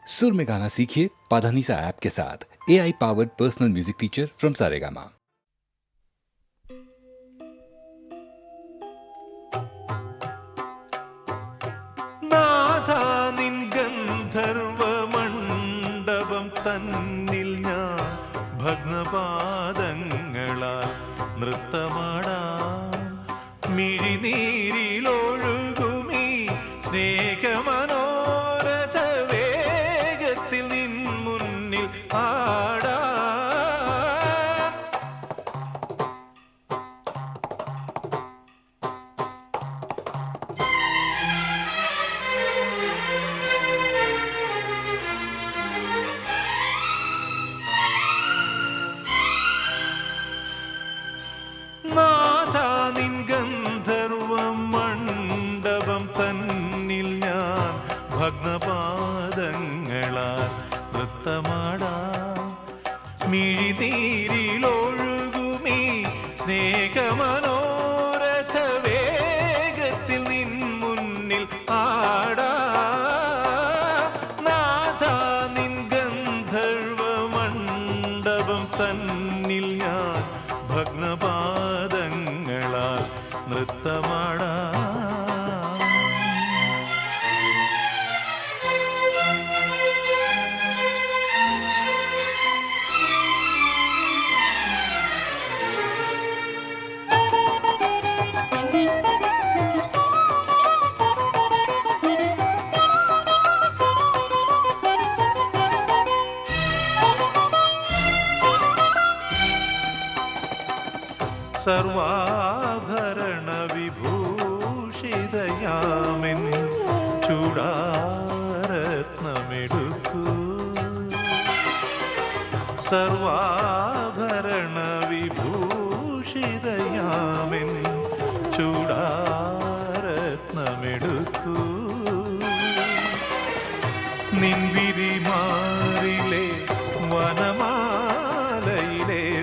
सुर में गाना सीखिए पाधानीसा ऐप के साथ। AI powered personal music teacher from Saregama. നാഥാ നിൻ ഗന്ധർവ മണ്ഡപം തന്നിൽ ഞാൻ ഭഗ്നപാദങ്ങളാൽ നൃത്തമാടാം. മിഴിനീരിലൊഴുകുമീ സ്നേഹമനോരഥ വേഗത്തിൽ നിൻ മുന്നിൽ ആടാം. നാഥാ നിൻ ഗന്ധർവ മണ്ഡപം തന്നിൽ ഞാൻ ഭഗ്നപാദങ്ങളാൽ നൃത്തമാടാം. മിഴിനീരിലൊഴുകുമീ സ്നേഹമനോരഥ വേഗത്തിൽ നിൻ മുന്നിൽ ആടാം. നാഥാ നിൻ ഗന്ധർവ മണ്ഡപം തന്നിൽ ഞാൻ ഭഗ്നപാദങ്ങളാൽ നൃത്തമാടാം. സർവാഭരണ വിഭൂഷിതയാമിൻ ചൂടാരത്നമെടുക്കൂ. സർവാഭരണ വിഭൂഷിതയാമിൻ ചൂടാരത്നമെടുക്കൂ. നിൻവിരിമാറിലെ വനമാലയിലെ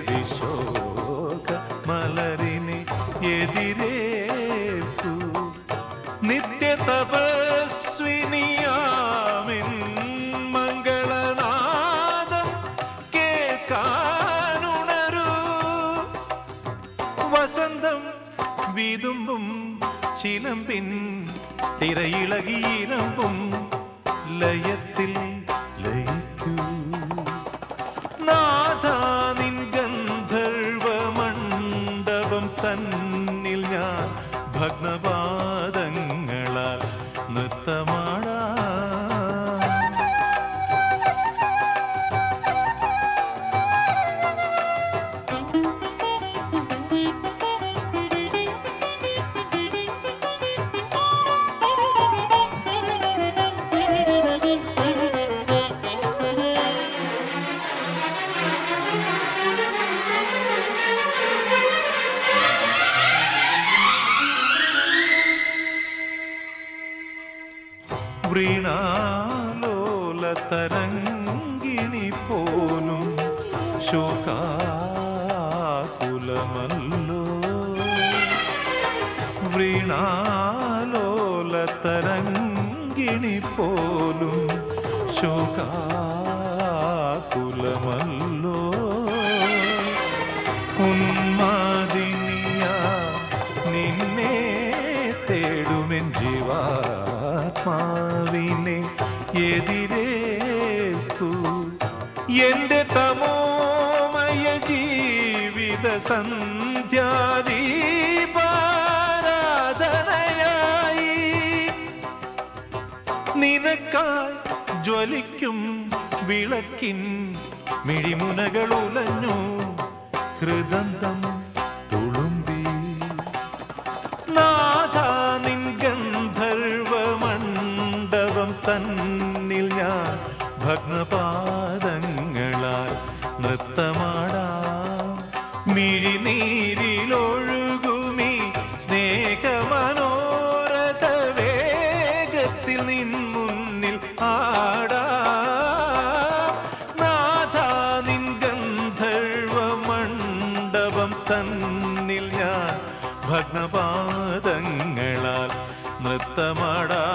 വിശോക മലരിനെ എതിരേൽക്കൂ. നിത്യ തപസ്വിനിയാമിൻ മംഗളനാദം കേൾക്കാനുണരൂ. വസന്തം വിതുമ്പും ചിലമ്പിൻ തിരയിളകിയിരമ്പും ലയത്തിൽ ലയിക്കൂ. നാഥാ നിൻ ഗന്ധർവ മണ്ഡപം തന്നിൽ ഞാൻ ഭഗ്നപാദങ്ങളാൽ നൃത്തമാടാം. വീണാലോല തരംഗിണി പോലും ശോകാകുലമല്ലോ. വീണാലോല തരംഗിണി പോലും ശോകാകുലമല്ലോ. ഉന്മാദിനിയ നിന്നെ തേടുമെൻ ജീവാത്മാവിനെ എതിരേൽക്കൂ. എന്റെ തമോമയ ജീവിത സന്ധ്യാദീപാരാധനയായി നിനക്കായി ജ്വലിക്കും വിളക്കിൻ മിഴിമുനകളുലഞ്ഞു ഹൃദന്തം തുളുമ്പി. നാഥാ നിൻ ഗന്ധർവ മണ്ഡപം തന്നിൽ ഞാൻ ഭഗ്നപാദങ്ങളാൽ നൃത്തമാടാം. മിഴിനീരിലൊഴുകുമീ സ്നേഹമനോരഥ വേഗത്തിൽ നിൻ മുന്നിൽ ആടാം. നാഥാ നിൻ ഗന്ധർവ മണ്ഡപം തന്നിൽ ഞാൻ ഭഗ്നപാദങ്ങളാൽ നൃത്തമാടാം.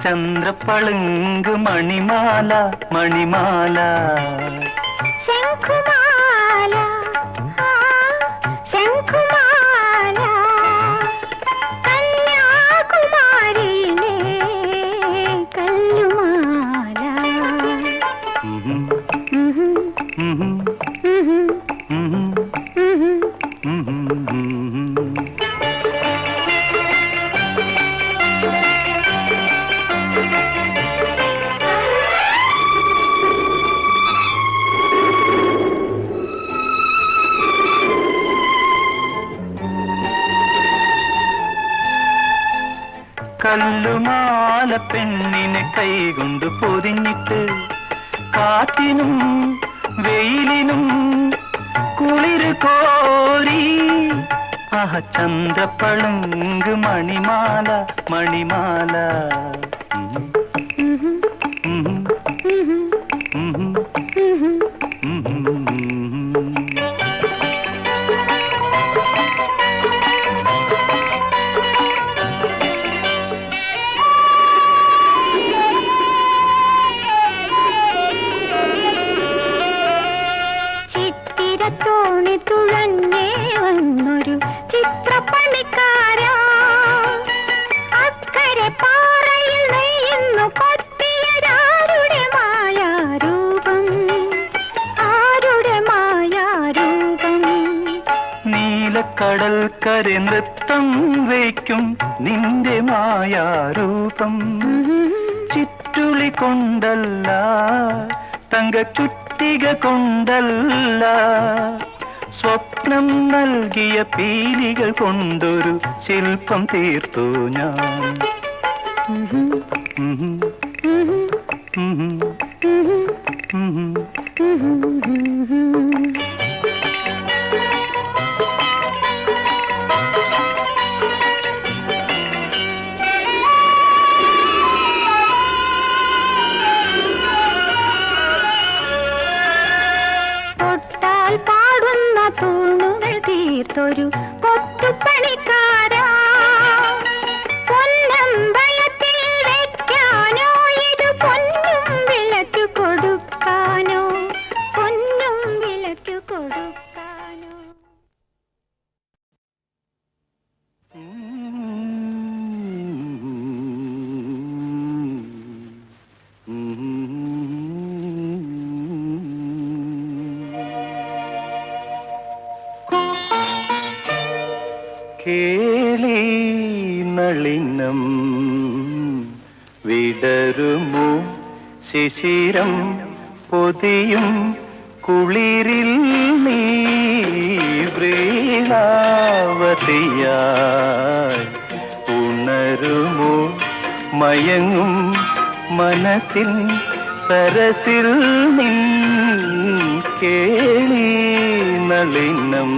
ചന്ദ്രപ്പളുങ്ക് മണിമാല മണിമാല ശംഖുമാല ശംഖുമാല കന്യാകുമാരിയിലെ കല്ലുമാല കല്ലുമാല പെണ്ണിനെ കൈകൊണ്ട് പൊതിഞ്ഞിട്ട് കാറ്റിനും വെയിലിനും കുളിര് കോരി ആഹ ചന്ദ്രപ്പളുങ്ക് മണിമാല മണിമാല തോണി തുഴഞ്ഞേ വന്നൊരു ചിത്രപ്പണിക്കാരാ അക്കരെ പാറയിൽ നെയ്യുന്നു കൊത്തിയതാരുടെ മായാരൂപം ആരുടെ മായാരൂപം നീലക്കടൽക്കരെ നൃത്തം വയ്ക്കും നിന്റെ മായാരൂപം ചുറ്റുളി കൊണ്ടല്ല തങ്ക ചുറ്റിക കൊണ്ടല്ല സ്വപ്നം നൽകിയ പീലികൾ കൊണ്ടൊരു ശില്പം തീർത്തു ഞാൻ പാടുന്ന തൂണുകൾ തീർത്തൊരു കൊത്തുപണിക്കാരാ പൊന്നമ്പലത്തിൽ വെക്കാനോ ഇത് പൊന്നും വിളക്ക് കൊടുക്കാനോ പൊന്നും വിളക്ക് കൊടുക്കാനോ കേളി നളിനം വിടരുമോ ശിശിരം പൊതിയും കുളിരിൽ നീ വ്രീളാവതിയായി ഉണരുമോ മയങ്ങും മനത്തിൽ സരസിൽ നിൻ കേളി നളിനം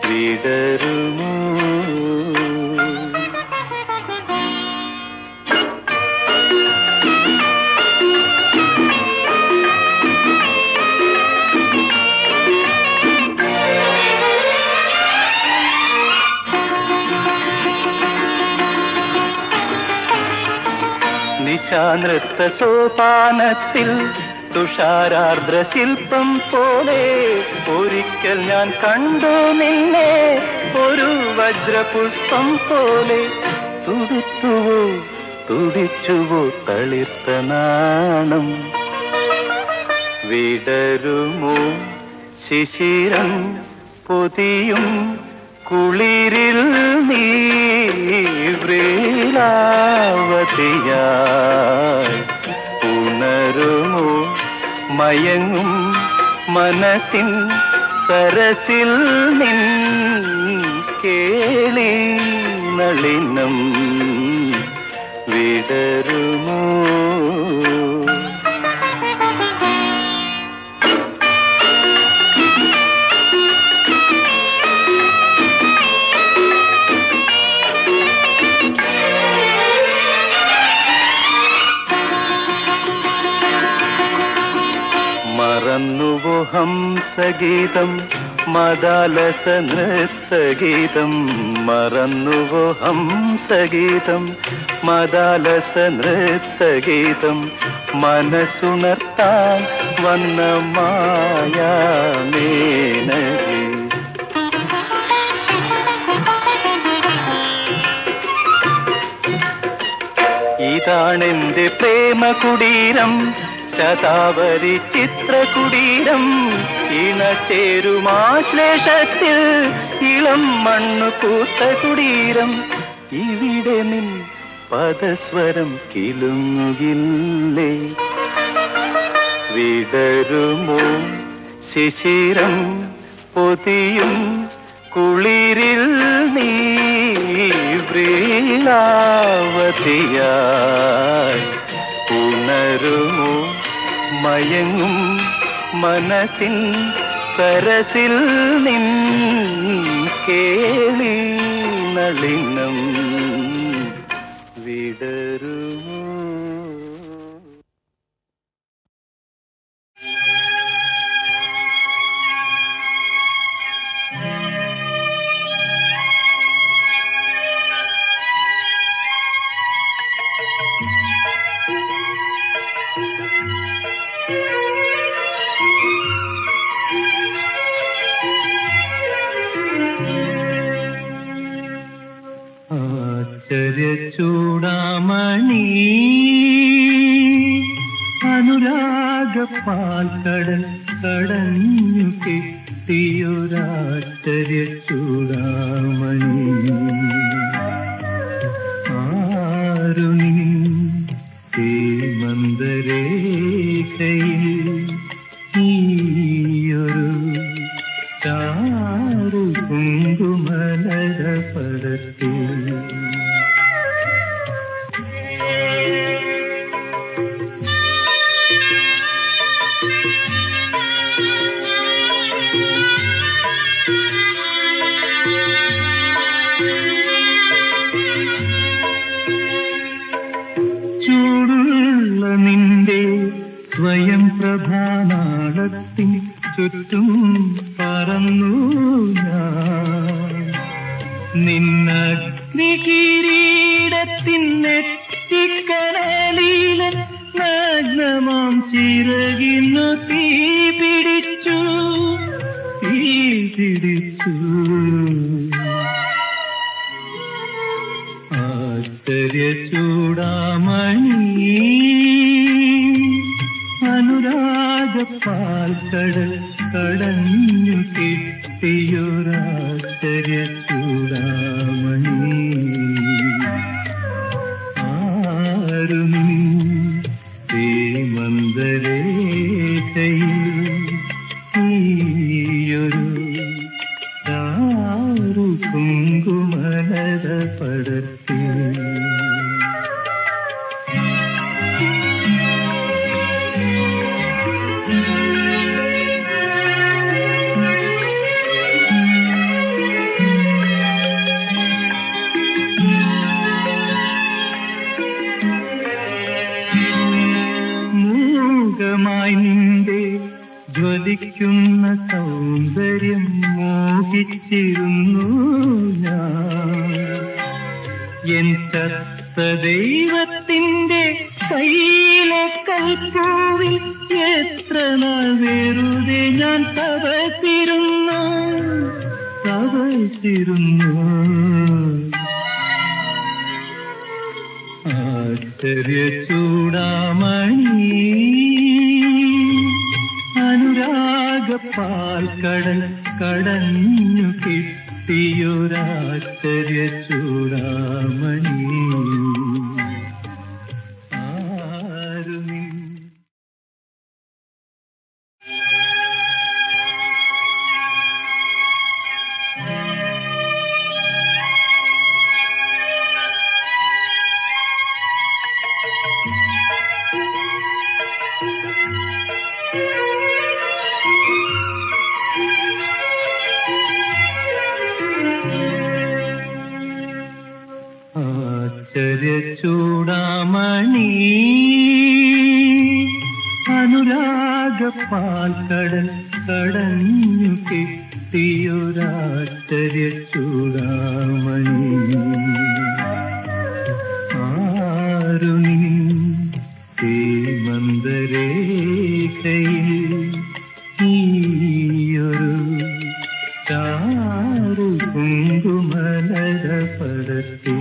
വിടരുമോ നിശാനൃത്ത സോപാനത്തിൽ തുഷാരാർദ്ര ശില്പം പോലെ ഒരിക്കൽ ഞാൻ കണ്ടു നിന്നെ ഒരു വജ്രപുഷ്പം പോലെ തുടിച്ചുവോ തുടിച്ചുവോ തളിർത്ത നാണം വിടരുമോ ശിശിരം പൊതിയും കുളിരിൽ നീ വ്രീളാവതിയായി ഉണരുമോ മയങ്ങും മനസ്സിൻ സരസിൽ നിൻ കേളി നളിനം വിടരുമോ മറന്നുവോ ഹംസഗീതം മദാലസ നൃത്തഗീതം മറന്നുവോ ഹംസഗീതം മദാലസ നൃത്തഗീതം മനസ്സുണർത്താൻ വന്ന മായാമേനകേ ഇതാണെന്റെ പ്രേമ കുടീരം ശതാവരി ചിത്രകുടീരം ഇണചേരുമാശ്ലേഷത്തിൽ ഇളം മണ്ണു കൂത്ത കുടീരം ഇവിടെ നിൻ പദസ്വരം കിലുങ്ങുകില്ലേ വിടരുമോ ശിശിരം പൊതിയും കുളിരിൽ നീ വ്രീലാവതിയായി ഉണരുമോ മയങ്ങും മനസ്സിൻ സരസിൽ നിൻ കേളി നളിനം വിടരുമോ ചൂടാമണി അനുരാഗപ്പാൽക്കടൽ കടഞ്ഞു കിട്ടിയൊരാശ്ചര്യ ചൂടാമണി ആരുണി സീമന്തരേഖയിൽ ഈയൊരു ചാരു കുങ്കുമലര പടത്തിൽ ചൂടുള്ള നിന്റെ സ്വയം പ്രഭാനാളത്തിൻ ചുറ്റും പറന്നു ഞാൻ നിന്നഗ്നികിരീടത്തിനെത്തിക്കനലിലെ നഗ്നമാം ചിറകിന്നു തീ പിടിച്ചു ആശ്ചര്യ ചൂടാമണി അനുരാഗപ്പാൽക്കടൽ കടഞ്ഞു കിട്ടിയൊരാശ്ചര്യ ചൂടാമണി ആരുണി സീമന്തരേഖയിൽ ഈയൊരു ചാരു കുങ്കുമലര പടത്തിൽ മൂകമായി നിന്റെ ജ്വലിക്കുന്ന സൗന്ദര്യം മോഹിച്ചിരുന്നു ഞാൻ എൻ ചത്ത ദൈവത്തിന്റെ കയ്യിലെ കൽപ്പൂവിൽ എത്ര നാൾ വെറുതെ ഞാൻ തപസിരുന്നു ആശ്ചര്യ ചൂടാമണി അനുരാഗപ്പാൽക്കടൽ കടഞ്ഞു കിട്ടിയൊരാശ്ചര്യ ചൂടാമണി ആരുണി ആശ്ചര്യ ചൂടാമണി അനുരാഗ അനുരാഗപ്പാൽക്കടൽ കടഞ്ഞു കിട്ടിയൊരാശ്ചര്യ ചൂടാമണി ആരു നീ സീമന്തരേഖയിൽ ഈയൊരു ചാരു കുങ്കുമലര പടത്തിൽ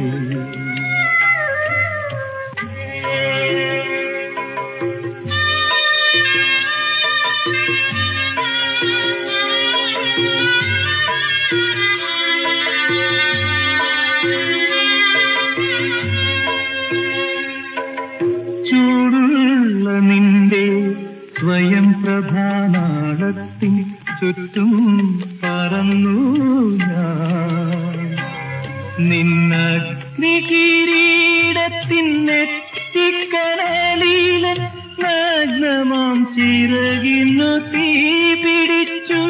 ചൂടുള്ള നിന്റെ സ്വയം പ്രഭാനാളത്തിൻ ചുറ്റും പറന്നു ഞാൻ നിന്നഗ്നി കിരീടത്തിനെത്തിക്കനലിലെ നഗ്നമാം ചിറകിന്നു തീ പിടിച്ചു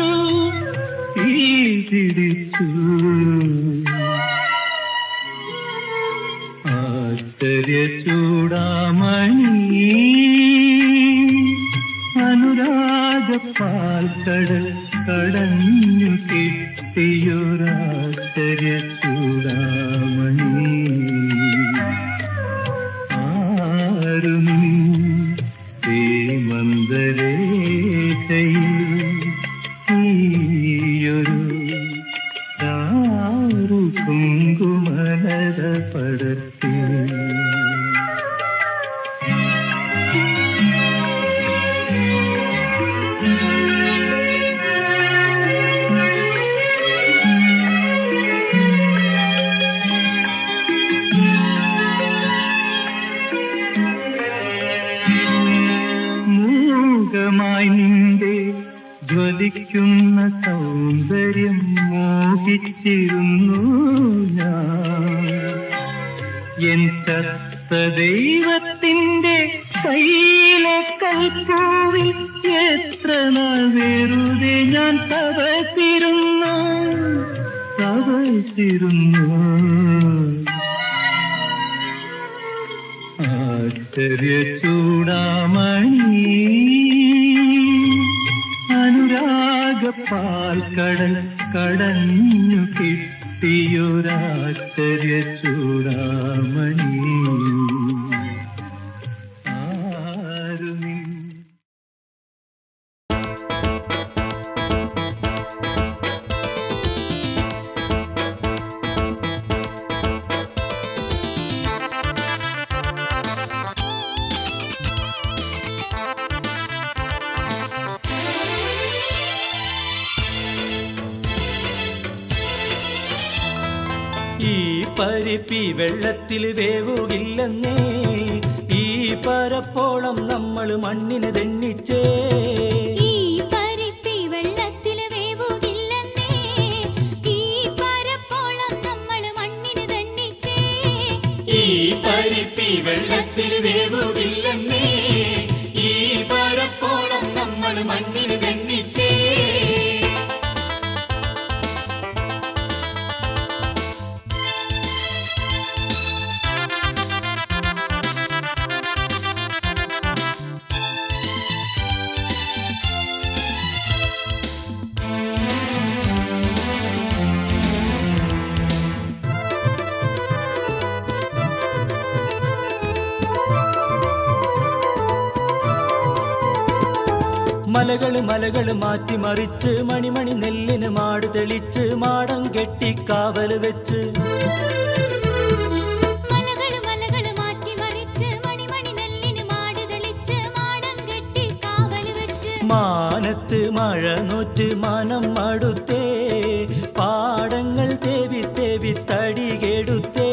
ആശ്ചര്യ ചൂടാമണി അനുരാഗപ്പാൽക്കടൽ കടഞ്ഞു കിട്ടിയൊരാശ്ചര്യ ചൂടാമണി ആരു നീ സീമന്തരേഖയിൽ ഈയൊരു ചാരു കുങ്കുമലര പടത്തിൽ മൂകമായി നിന്റെ ജ്വലിക്കുന്ന സൗന്ദര്യം മോഹിച്ചിരുന്നു ഞാൻ എൻ ചത്ത ദൈവത്തിന്റെ കയ്യിലെ കൽപ്പൂവിൽ എത്ര നാൾ വെറുതെ ഞാൻ തപസിരുന്നു ആശ്ചര്യ ചൂടാമണി അനുരാഗപ്പാൽക്കടൽ കടഞ്ഞു കിട്ടിയൊരാശ്ചര്യ ചൂടാമണി ആരു നീ ഈ പരിപ്പി വെള്ളത്തിൽ വേവുകില്ലെന്നേ ഈ പരപ്പോളം നമ്മൾ മണ്ണിന് തെന്നിച്ചേ ഈ പരിപ്പി വെള്ളത്തിൽ വേവുകില്ലെന്നേ ഈ പരപ്പോളം നമ്മൾ മണ്ണിന് തെന്നിച്ചേ ഈ പരിപ്പി വെള്ളത്തിൽ വേവുകില്ലെന്നേ ഈ പരപ്പോളം നമ്മൾ മണ്ണിന് തെന്നിച്ചേ മലകള് മാറ്റിമറിച്ച് മണിമണി നെല്ലിന് മാട് തെളിച്ച് മാടം കെട്ടി കാവല് വെച്ച് മലകള് മാറ്റിമറിച്ച് മണിമണി നെല്ലിന് മാട് തെളിച്ച് മാടം കെട്ടി കാവല് വെച്ച് മാനത്ത് മഴ നോറ്റ് മനം മടുത്തേ പാടങ്ങൾ തേവി തേവി തടികെടുത്തേ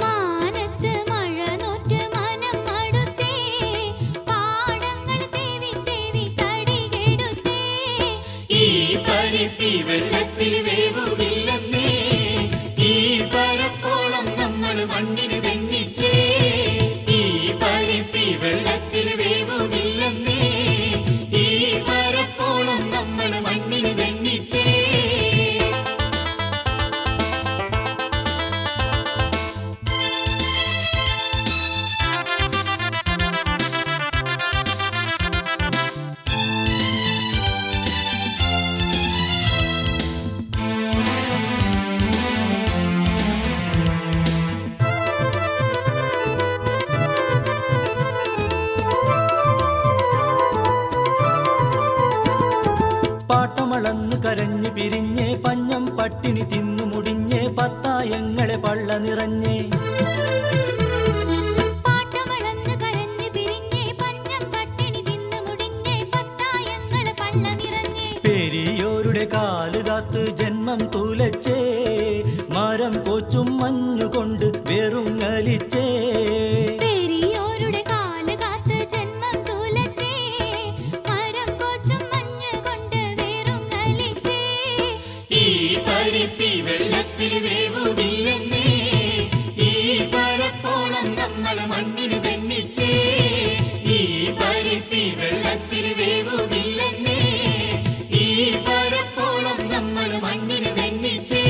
മാനത്ത് മഴ നോറ്റ് മനം മടുത്തേ പാടങ്ങൾ തേവി തേവി തടികെടുത്തേ ഈ പരിപ്പി വെള്ളത്തിൽ വേവുകില്ലെന്നേ ഈ പരപ്പോളം നമ്മൾ മണ്ണിന് തെന്നിച്ചേ ഈ പരിപ്പി വെള്ളത്തിൽ വേവുകില്ലെന്നേ ഈ പരപ്പോളം നമ്മൾ മണ്ണിന് തെന്നിച്ചേ പട്ടിണി തിന്നു മുടിഞ്ഞേ പത്തായങ്ങളെ പള്ള നിറഞ്ഞേ പാട്ടമളന്ന് കരഞ്ഞ് പിരിഞ്ഞേ പഞ്ഞം പട്ടിണി തിന്നു മുടിഞ്ഞേ പത്തായങ്ങളെ പള്ള നിറഞ്ഞേ പെരിയോരുടെ കാല് കാത്ത് ജന്മം തുലച്ചേ മരം കൊച്ചും മഞ്ഞുകൊണ്ട് വെറുങ്ങലിച്ചേ പെരിയോരുടെ കാല് കാത്ത് ജന്മം തുലച്ചേ മരം കൊച്ചും മഞ്ഞ് കൊണ്ട് വേറുങ്ങലിച്ചേ ഈ പരിപ്പി വെള്ളത്തിൽ വേവുകില്ലെന്നേ ഈ പരപ്പോളം നമ്മൾ മണ്ണിന് തെന്നിച്ചേ ഈ പരിപ്പി വെള്ളത്തിൽ വേവുകില്ലെന്നേ ഈ പരപ്പോളം നമ്മൾ മണ്ണിന് തെന്നിച്ചേ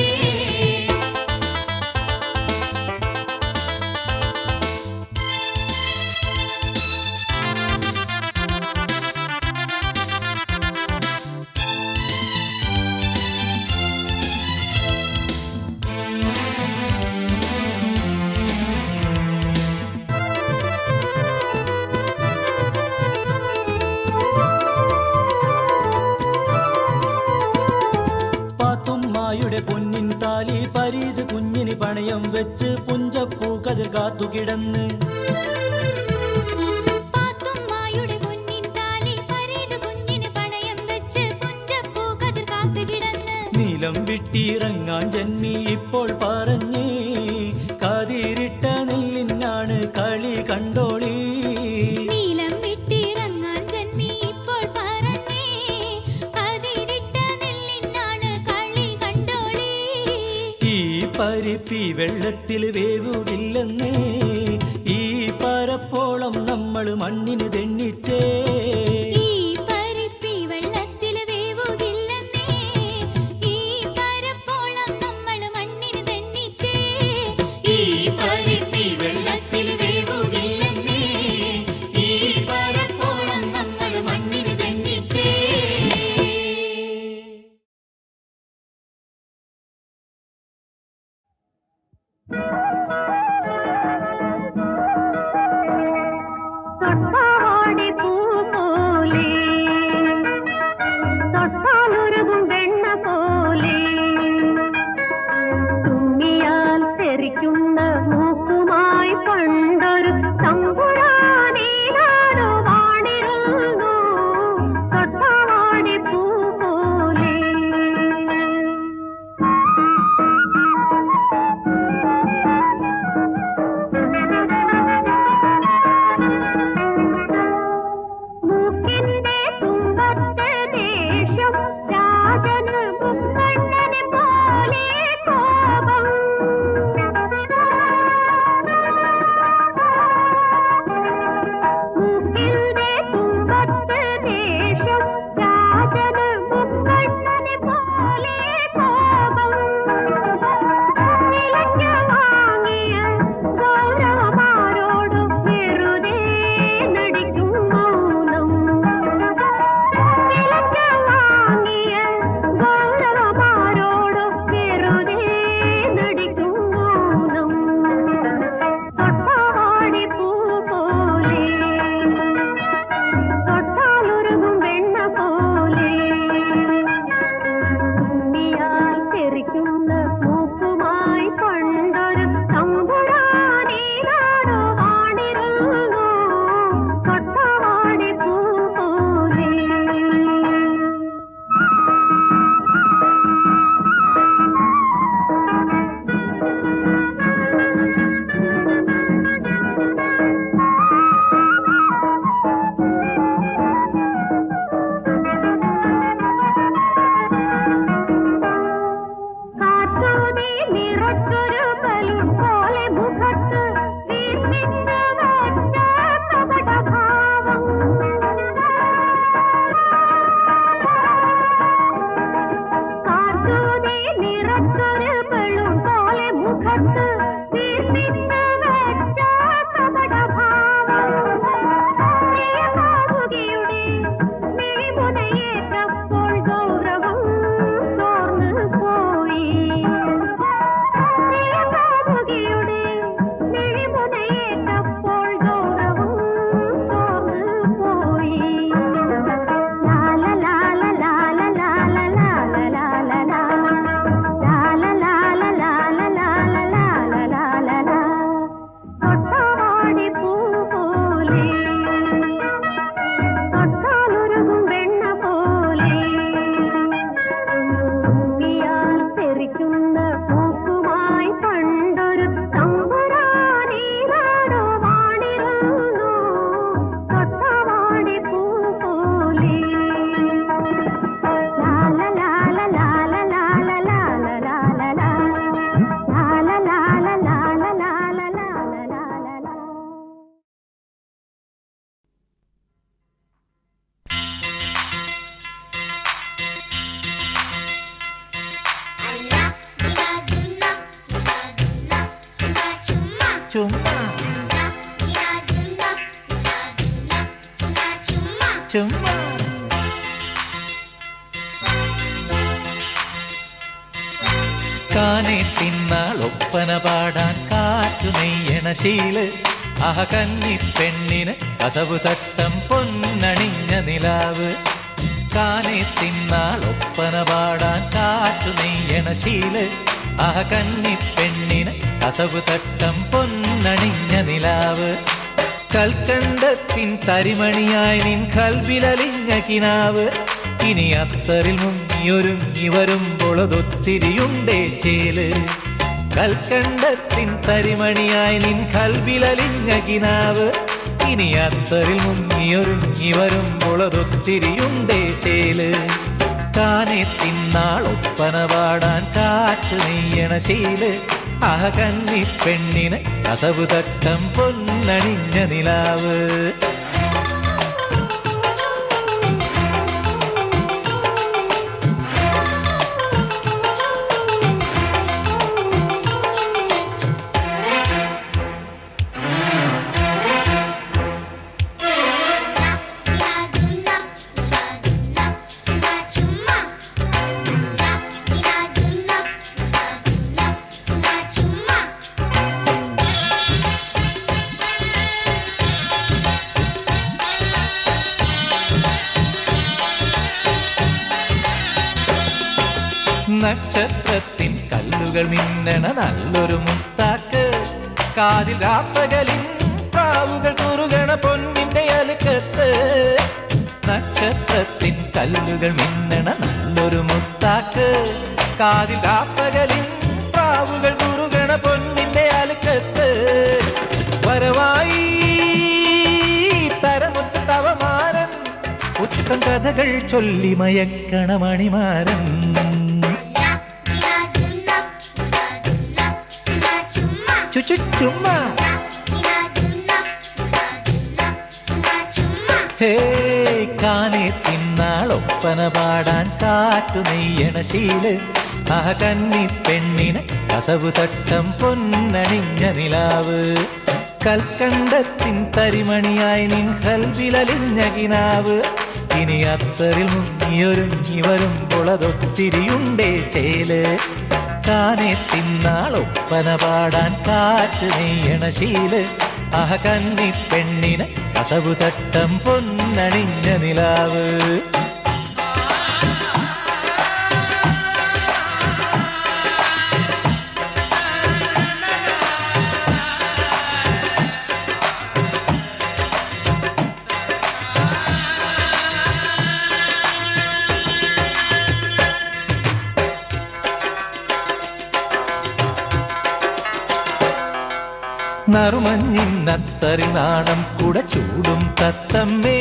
പാത്തുമ്മായുടെ പൊന്നിൻ താലി പരീത് കുഞ്ഞിന് പണയം വെച്ച് പുഞ്ചപ്പൂക്കതിർ കാത്തു കിടന്ന് പാത്തുമ്മായുടെ പൊന്നിൻ താലി പരീത് കുഞ്ഞിന് പണയം വെച്ച് പുഞ്ചപ്പൂക്കതിർ കാത്തു കിടന്ന് നീലം വിട്ടിറങ്ങാൻ ജന്മി ഇപ്പോൾ പറഞ്ഞേ കതിരിട്ട നെല്ലിനാണ് കളി കണ്ടോളി നീലം വിട്ടിറങ്ങാൻ ജന്മി ഇപ്പോൾ പറഞ്ഞേ അതിരിട്ട നെല്ലിനാണ് കളി കണ്ടോളി ഈ പരിപ്പി വെള്ളത്തിൽ വേവുകില്ലെന്നേ ഈ പരപ്പോളം നമ്മൾ മണ്ണിന് തെന്നിച്ചേ ഈ പരിപ്പി വെള്ളത്തിൽ വേവുകില്ലെന്നേ ഈ പരപ്പോളം നമ്മൾ മണ്ണിന് തെന്നിച്ചേ ഈ പരിപ്പി വെള്ളത്തിൽ വേവുകില്ലെന്നേ ഈ പരപ്പോളം നമ്മൾ മണ്ണിന് തെന്നിച്ചേ തൊട്ടാവാടി പൂ പോലെ തൊട്ടാലൊരുകും വെണ്ണ പോലെ തുമ്മിയാൽ തെറിക്കുന്ന മൂക്കുമായി പണ്ടൊരു തമ്പുരാനേതാരോ വാണിരുന്നു തൊട്ടാവാടി പൂ പോലെ ചുമ്മാ കാനെ തിന്നാൾ ഒപ്പന പാടാൻ കാറ്റു നെയ്യണ ശീല് കന്നി പെണ്ണിന് കസവു തട്ടം പൊന്നണിഞ്ഞ നിലാവ് കാനെ തിന്നാൾ ഒപ്പന പാടാൻ കാറ്റു നെയ്യണ ശീല് കന്നി പെണ്ണിന് കസവു തട്ടം പൊന്നണിഞ്ഞ നിലാവ് കൽക്കണ്ടത്തിൻ തരിമണിയായി നിൻ കൽവിലലിഞ്ഞ കിനാവ് ഇനി അത്തറിൽ മുങ്ങിയൊരുങ്ങി വരുമ്പോളതൊത്തിരിയുണ്ടേ ചേല് കൽക്കണ്ടത്തിൻ തരിമണിയായി നിൻ കൽവിലലിഞ്ഞ കിനാവ് ഇനി അത്തറിൽ മുങ്ങിയൊരുങ്ങി വരുമ്പോളതൊത്തിരിയുണ്ടേ ചേല് കാനെ തിന്നാൾ ഒപ്പന പാടാൻ കാറ്റ് നെയ്യണ ശീല് കന്നി പെണ്ണിന് കസവു തട്ടം പൊന്നണിഞ്ഞ നിലാവ് നക്ഷത്രത്തിൻ കല്ലുകൾ മിന്നണ നല്ലൊരു മുത്താക്ക് കാതിൽ രാപ്പകലിൻ പ്രാവുകൾ കുറുകണ പൊന്നിന്റെ അലുക്കത്ത് നക്ഷത്രത്തിൻ കല്ലുകൾ മിന്നണ നല്ലൊരു മുത്താക്ക് കാതിൽ രാപ്പകലിൻ പ്രാവുകൾ കുറുകണ പൊന്നിന്റെ അലുക്കത്ത് വരവായി തരമുത്ത് തവമാരൻ ഉത്തം കഥകൾ ചൊല്ലി മയക്കണ മണിമാരൻ ചുമ്മാ ഹേ കാനെ തിന്നാൾ ഒപ്പന പാടാൻ കാറ്റു നെയ്യണ ശീല് കന്നി പെണ്ണിന് കസവു തട്ടം പൊന്നണിഞ്ഞ നിലാവ് കൽക്കണ്ടത്തിൻ തരിമണിയായി നിൻ കൽവിലലിഞ്ഞ കിനാവ് ഇനി അത്തറിൽ മുങ്ങിയൊരുങ്ങി വരുമ്പോളതൊത്തിരിയുണ്ടേ ചേല് കാനെ തിന്നാൾ ഒപ്പന പാടാൻ കാറ്റ് നെയ്യണ ശീല് കന്നി പെണ്ണിന് കസവു തട്ടം പൊന്നണിഞ്ഞ നിലാവ് നറുമഞ്ഞിന്നത്തറി നാണം കുട ചൂടും തത്തമ്മേ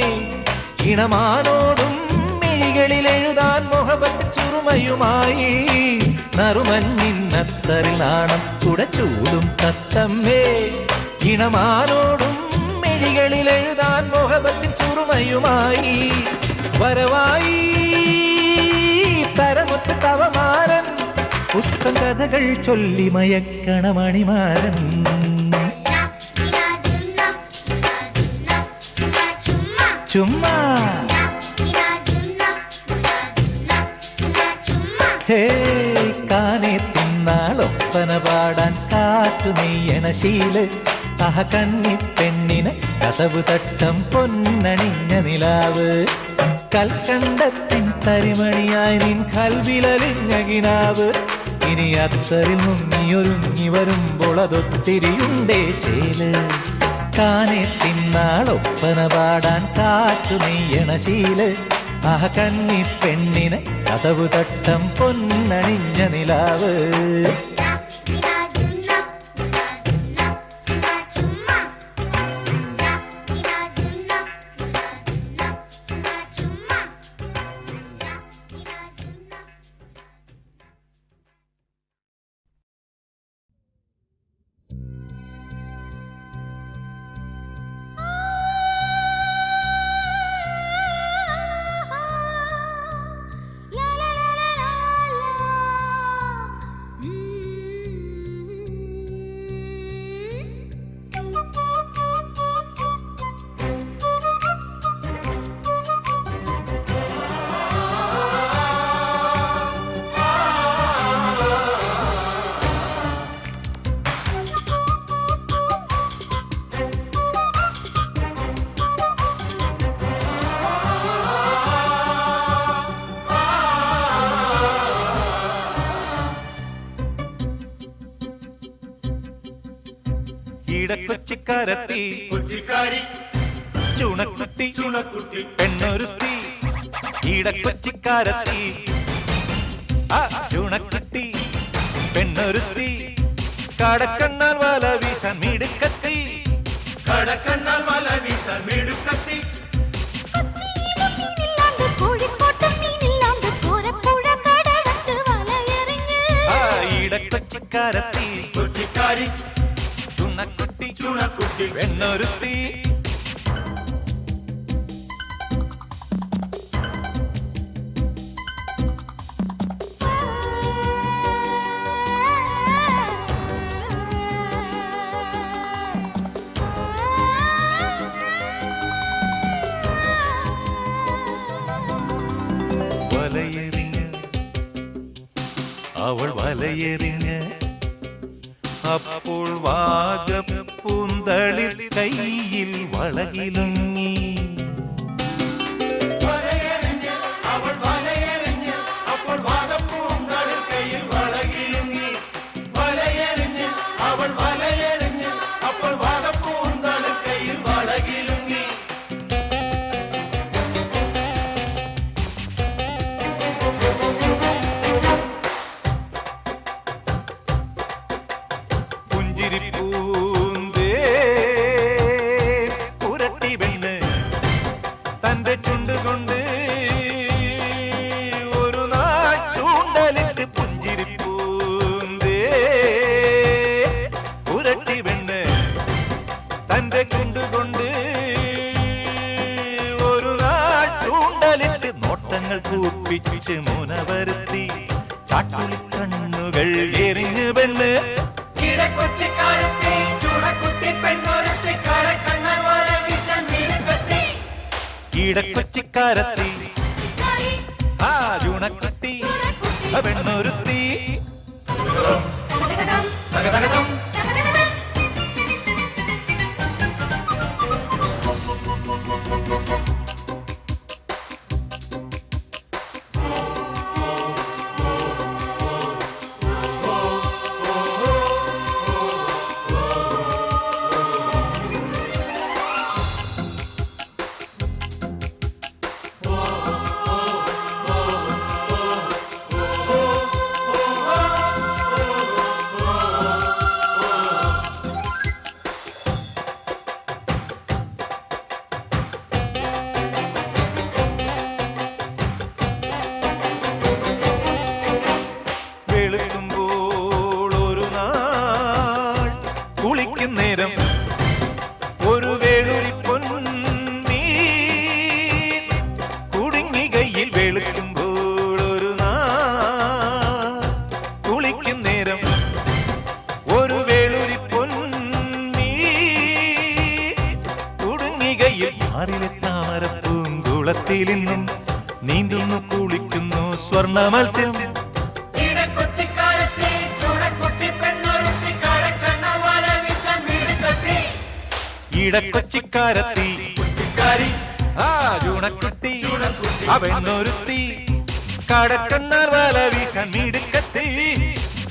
ഇണമാനോടും മിഴികളിൽ എഴുതാൻ മുഹബത്ത് ചുറുമയുമായി നറുമഞ്ഞിന്നത്തറി നാണം കുട ചൂടും തത്തമ്മേ ഇണമാനോടും മിഴികളിൽ എഴുതാൻ മുഹബത്ത് ചുറുമയുമായി വരവായി തരമുത്ത് തവമാരൻ പുസ്തക കഥകൾ ചൊല്ലി മയക്കണ മണിമാരൻ ചുമ്മാ ഹേ കാനെ തിന്നാൾ ഒപ്പന പാടാൻ കാറ്റു നെയ്യണ ശീല് കന്നി പെണ്ണിന് കസവു തട്ടം പൊന്നണിഞ്ഞ നിലാവ് കൽക്കണ്ടത്തിൻ തരിമണിയായി നിൻ കൽവിലലിഞ്ഞ കിനാവ് ഇനി അത്തറിൽ മുങ്ങിയൊരുങ്ങി വരുമ്പോളതൊത്തിരിയുണ്ടേ ചേല് കാനെ തിന്നാൾ ഒപ്പന പാടാൻ കാറ്റു നെയ്യണ ശീല് കന്നി പെണ്ണിന് കസവു തട്ടം പൊന്നണിഞ്ഞ നിലാവ് la la la la la. ഇടക്കൊച്ചിക്കാരത്തി കൊച്ചിക്കാരി ചുണക്കുട്ടി ചുണക്കുട്ടി പെണ്ണൊരുത്തി ഇടക്കൊച്ചിക്കാരത്തി ആ ചുണക്കുട്ടി പെണ്ണൊരുത്തി കടക്കണ്ണാൽ വല വീശാൻ മിടുക്കത്തി കടക്കണ്ണാൽ വല വീശാൻ മിടുക്കത്തി ഇടക്കൊച്ചിക്കാരത്തി കൊച്ചിക്കാരി ചുണക്കുട്ടി ചുണക്കുട്ടി പെണ്ണൊരുത്തി വലയെറിഞ്ഞ് അവൾ വലയെറിഞ്ഞ് അപ്പോൾ വാഗപ്പൂന്തളിർ കയ്യിൽ വളകിലുങ്ങി അവൾ വലയെറിഞ്ഞ് അപ്പോൾ വാഗപ്പൂന്തളിർ കയ്യിൽ വളകിലുങ്ങി വലയെറിഞ്ഞ് അവൾ വലയെറിഞ്ഞ് അപ്പോൾ വാഗപ്പൂന്തളിർ കയ്യിൽ വളകിലുങ്ങി പുഞ്ചിരിപ്പൂന്തേ പുരട്ടി പെണ്ണ് തന്റെ ചുണ്ടുകൊണ്ട് ഒരു നാൾ ചൂണ്ടലിട്ട് പുഞ്ചിരിപ്പൂന്തേ പുരട്ടി പെണ്ണ് തന്റെ ചുണ്ടുകൊണ്ട് ഒരു നാൾ ചൂണ്ടലിട്ട് നോട്ടങ്ങൾ കൂപ്പിച്ച് മുനവരുത്തി ചാട്ടുളി കണ്ണുകൾ എറിഞ്ഞു പെണ്ണ് ഇടക്കൊച്ചിക്കാരത്തി ചുണക്കുട്ടി പെണ്ണൊരുത്തി കടക്കണ്ണാൽ വല വീശാൻ മിടുക്കത്തി ഇടക്കൊച്ചിക്കാരത്തി ആ ചുണക്കുട്ടി പെണ്ണൊരുത്തി വെളുക്കുമ്പോൾ ഒരു നാൾ കുളിക്കും നേരം ഒരു വേളുരി പൊന്നി കുടുങ്ങി കയ്യിൽ വെളുക്കുമ്പോൾ ഒരു നാൾ കുളിക്കും നേരം ഒരു വേളുരി പൊന്നി കുടുങ്ങി കയ്യിൽ മാറിലെ താമരപ്പൂങ്കുളത്തിൽ നിന്നും നീന്തുന്നു കുളിക്കുന്നു സ്വർണ്ണ മത്സ്യം ഇടക്കൊച്ചിക്കാരത്തി കൊച്ചിക്കാരി ആ ചുണക്കുട്ടി പെണ്ണൊരുത്തി കടക്കണ്ണാൽ വല വീശാൻ മിടുക്കത്തി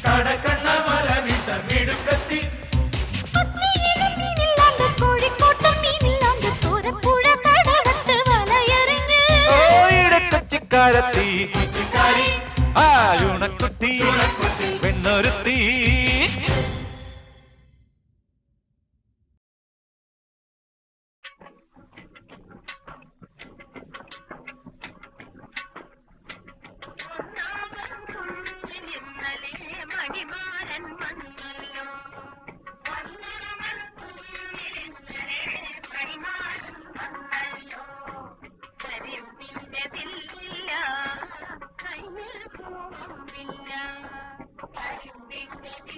കടക്കണ്ണാൽ വല വീശാൻ മിടുക്കത്തി ഓ ഇടക്കൊച്ചിക്കാരത്തി കൊച്ചിക്കാരി ആ ചുണക്കുട്ടി പെണ്ണൊരുത്തി മണിമാരൻ വന്നല്ലോ മണിമാരൻ വന്നല്ലോ കരിമ്പില്ല കയ്യിൽ പൂവില്ല കരിമ്പില്ല